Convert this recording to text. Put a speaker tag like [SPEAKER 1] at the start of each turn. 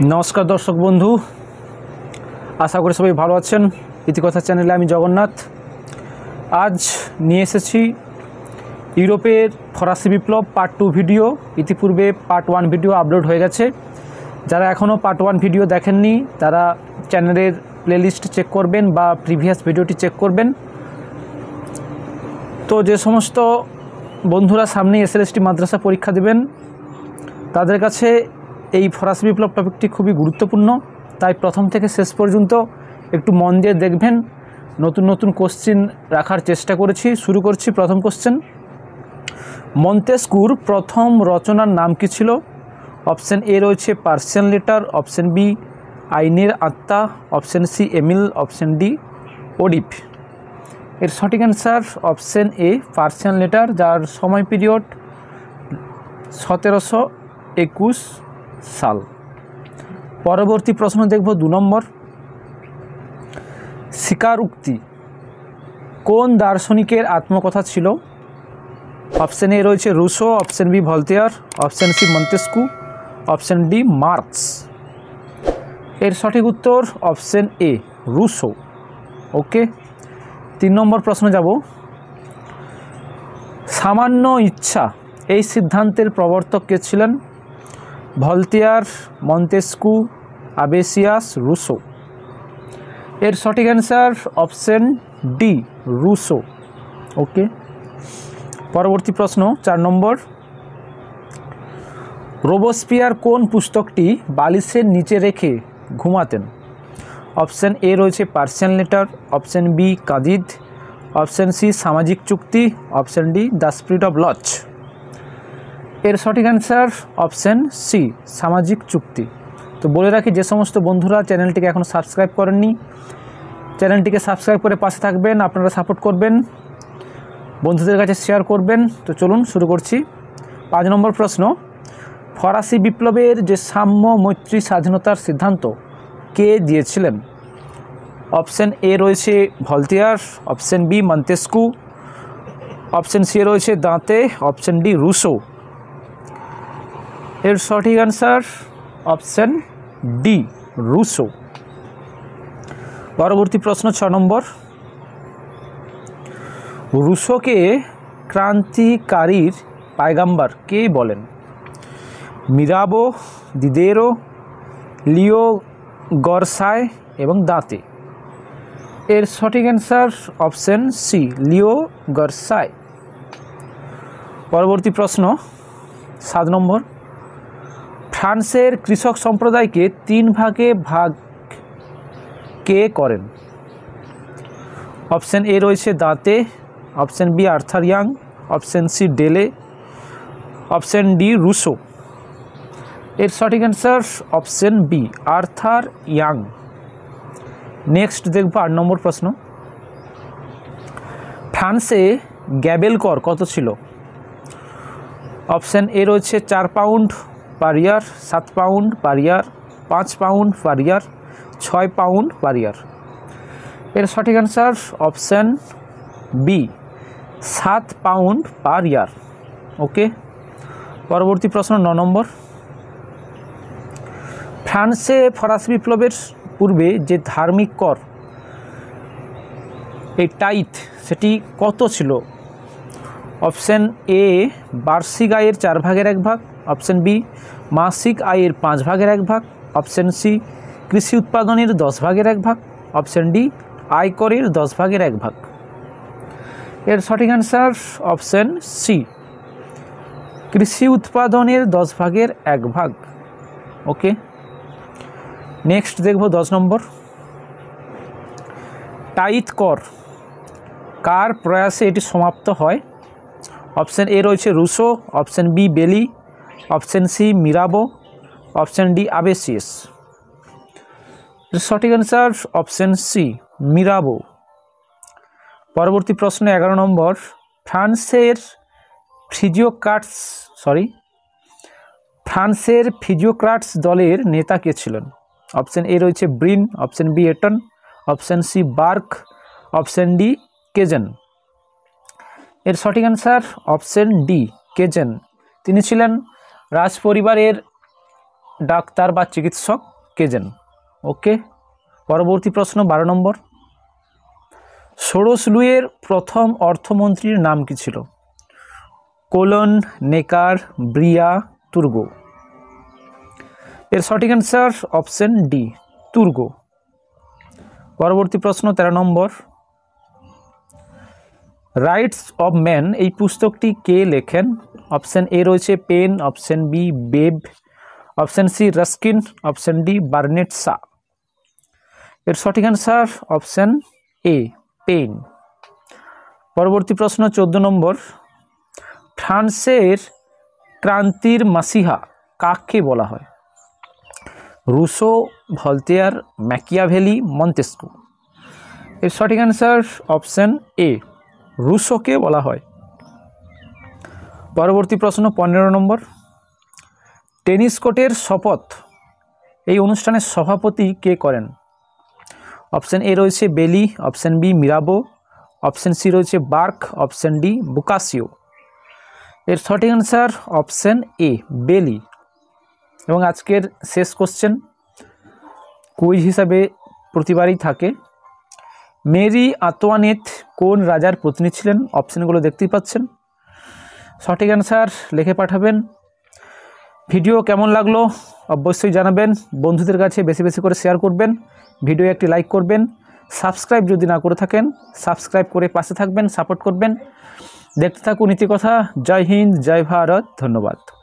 [SPEAKER 1] नमस्कार दर्शक बंधु आशा करी सबाई भालो आछेन। इतिकथा चैनेले आमी जगन्नाथ आज निये एसेछि यूरोपेर फरासी विप्लव पार्ट 2 भिडियो। इतिपूर्वे पार्ट 1 भिडियो आपलोड हो गेछे। जारा एखोनो पार्ट 1 भिडियो देखेननि तारा चैनेलेर प्लेलिस्ट चेक करबेन बा प्रिभियास भिडियोटी चेक करबेन। तो जे समस्त बंधुरा सामने एसएलएसटी माद्रासा परीक्षा देबेन तादेर काछे এই ফরাসি বিপ্লব টপিকটি খুবই গুরুত্বপূর্ণ, তাই প্রথম থেকে শেষ পর্যন্ত একটু মন দিয়ে দেখবেন। নতুন নতুন কোশ্চেন রাখার চেষ্টা করেছি। শুরু করছি প্রথম কোশ্চেন। মন্তেস্কুর প্রথম রচনার নাম কি ছিল? অপশন এ রয়েছে পার্সিয়ান লেটার, অপশন বি আইনের আত্মা, option C Emile, option D ওডিপ। এর সঠিক answer option A Persian letter, যার সময় পিরিয়ড 1721 साल। परवर्ती प्रश्न देखब 2 नम्बर। स्वीकारोक्ति कोन दार्शनिकेर आत्मकथा छिलो? ऑप्शन ए रयेछे Rousseau, option B Voltaire, option C Montesquieu, option D Marx. एर सठिक उत्तर option A Rousseau. Okay 3 number प्रश्न যাব। सामान्य इच्छा এই সিদ্ধান্তের প্রবর্তক কে ছিলেন? Voltaire, Montesquieu, Abbe Sieyes, Rousseau. এর সঠিক answer option D Rousseau. Okay পরবর্তী প্রশ্ন 4 নম্বর। রোবসপিয়ার কোন পুস্তকটি বালিশের নিচে রেখে ঘুমাতেন? অপশন এ রয়েছে Persian letter, option B Candide, option C সামাজিক চুক্তি, option D the spirit of laws. এর সঠিক অ্যান্সার অপশন সি সামাজিক চুক্তি। তো বলে রাখি, যে সমস্ত বন্ধুরা চ্যানেলটিকে এখনও সাবস্ক্রাইব করেননি চ্যানেলটিকে সাবস্ক্রাইব করে পাশে থাকবেন, আপনারা সাপোর্ট করবেন, বন্ধুদের কাছে শেয়ার করবেন। তো চলুন শুরু করছি 5 নম্বর প্রশ্ন। ফরাসি বিপ্লবের যে সাম্য মৈত্রী স্বাধীনতার সিদ্ধান্ত কে দিয়েছিলেন? অপশন এ রয়েছে Voltaire, option B Montesquieu, option C রয়েছে দাঁতে, অপশন ডি রুসো। এর সঠিক অ্যান্সার অপশন ডি রুসো। পরবর্তী প্রশ্ন 6 নম্বর। রুসোকে ক্রান্তিকারীর পায়গাম্বার কে বলেন? মিরাবো, দিদেরো, লিও গরসায় এবং দাঁতে। এর সঠিক অ্যান্সার অপশন সি লিও গরসায়। পরবর্তী প্রশ্ন 7 নম্বর। ফ্রান্সের কৃষক সম্প্রদায়কে 3 ভাগে ভাগ কে করেন? অপশন এ রয়েছে দাঁতে, option B Arthur Young, option C ডেলে, অপশন ডি রুসো। এর সঠিক answer option B Arthur Young. Next দেখব 8 নম্বর প্রশ্ন। ফ্রান্সে গ্যাবেল কর কত ছিল? অপশন এ রয়েছে 4 pound per year, 7 pound per year, 5 pound per year, 6 pound per year. এর সঠিক answer option B 7 pound per year. Okay পরবর্তী প্রশ্ন 9 নম্বর। ফ্রান্সে ফরাসি বিপ্লবের পূর্বে যে ধার্মিক কর এই টাইথ সেটি কত ছিল? অপশন এ বার্ষিক আয়ের 4 ভাগের 1 ভাগ, অপশন বি মাসিক আয়ের 5 ভাগের 1 ভাগ, অপশন সি কৃষি উৎপাদনের 10 ভাগের 1 ভাগ, অপশন ডি আয়করের 10 ভাগের 1 ভাগ। এর সঠিক অ্যান্সার অপশন সি কৃষি উৎপাদনের 10 ভাগের 1 ভাগ। ওকে নেক্সট দেখব 10 নম্বর। টাইথ কর কার প্রয়াসে এটি সমাপ্ত হয়? অপশন এ রয়েছে Rousseau, option B Bailly, option C Mirabeau, option D Abbe Sieyes. সঠিক অ্যান্সার অপশন সি মিরাবো। পরবর্তী প্রশ্ন 11 নম্বর। ফ্রান্সের ফিজিওক্রাটস দলের নেতা কে ছিলেন? অপশন এ রয়েছে Brin, option B Eaton, option C Burke, option D কেজেন। এর সঠিক অ্যান্সার অপশন ডি কেজেন। তিনি ছিলেন রাজ পরিবারের ডাক্তার বা চিকিৎসক কেজেন। ওকে, পরবর্তী প্রশ্ন 12 নম্বর। ষোড়শ লুইয়ের প্রথম অর্থমন্ত্রীর নাম কি ছিল? কোলন, নেকার, ব্রিয়া, তুর্গো। এর সঠিক অ্যান্সার অপশন ডি, তুর্গো। পরবর্তী প্রশ্ন 13 নম্বর। রাইটস অফ ম্যান এই পুস্তকটি কে লেখেন? অপশন এ রয়েছে পেন, অপশন বি বেব, option C Ruskin, option D Bernard Shaw সঠিক অ্যান্সার অপশন এ, পেন। পরবর্তী প্রশ্ন 14 নম্বর। ফ্রান্সের ক্রান্তির মাসিহা কাকে বলা হয়? Rousseau, Voltaire, Machiavelli, Montesquieu. এর সঠিক অ্যান্সার অপশন এ, রুসোকে বলা হয়। পরবর্তী প্রশ্ন 15 নম্বর। টেনিস কোর্টের শপথ এই অনুষ্ঠানের সভাপতি কে করেন? অপশন এ রয়েছে Bailly, option B Mirabeau, option C রয়েছে বার্ক, অপশন ডি বুকাসিও। এর সঠিক অ্যান্সার অপশন এ, বেলি। এবং আজকের শেষ কোশ্চেন, কুইজ হিসাবে প্রতিবারই থাকে। মেরি আন্তোয়ানেট কোন রাজার পত্নী ছিলেন? অপশনগুলো দেখতেই পাচ্ছেন। সঠিক অ্যান্সার লিখে পাঠাবেন। ভিডিও কেমন লাগলো অবশ্যই জানাবেন। বন্ধুদের কাছে বেশি বেশি করে শেয়ার করবেন। ভিডিও একটি লাইক করবেন। সাবস্ক্রাইব যদি না করে থাকেন সাবস্ক্রাইব করে পাশে থাকবেন, সাপোর্ট করবেন। দেখতে থাকুন নীতিকথা। জয় হিন্দ, জয় ভারত, ধন্যবাদ।